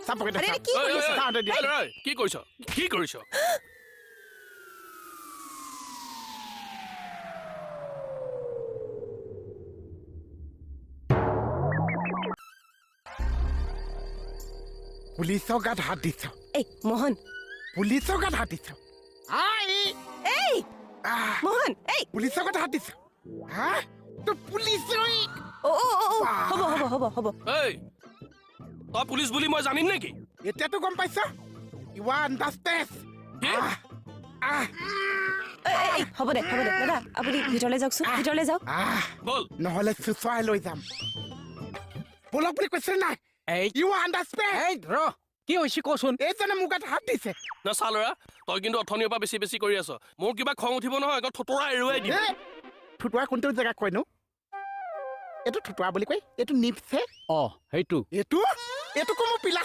চাপকেটা আৰে কি কৰি আছ? কি কৰিছ কি কৰিছ পুলিচৰ গাত হাত দিছ এই মোহন পুলিচৰ গাত হাত দিছ এই মোহন এই পুলিচৰ গাত হাত দিছ হা তো পুলিচ ও হ'ব হ'ব হ'ব হ'ব এই তই পুলিচ বুলি মই জানিম নেকি এতিয়াতো গম পাইছ ইউ আৰ আণ্ডাৰষ্টেণ্ড কি? এই হ'ব দে দাদা আপুনি ভিতৰলৈ যাওকচোন ভিতৰলৈ যাওক বল নহ'লে চুচুৱাই লৈ যাম বলক বুলি কৈছে নাই ইউ আৰ আণ্ডাৰষ্টেণ্ড ৰ কি হৈছে কচোন এইজনে মোক গাত হাত দিছে না চা ল'ৰা তই কিন্তু অথনিৰ পৰা বেছি কৰি আছ মোৰ কিবা খং উঠিব নহয় আকৌ থুতৰা এৰুৱাই দিম থুতুৱা কোনটো জেগা কয়নো এইটো থুতুৱা বুলি কয় এইটো নিপছে সেইটো এইটো এইটো কো মোৰ পিলা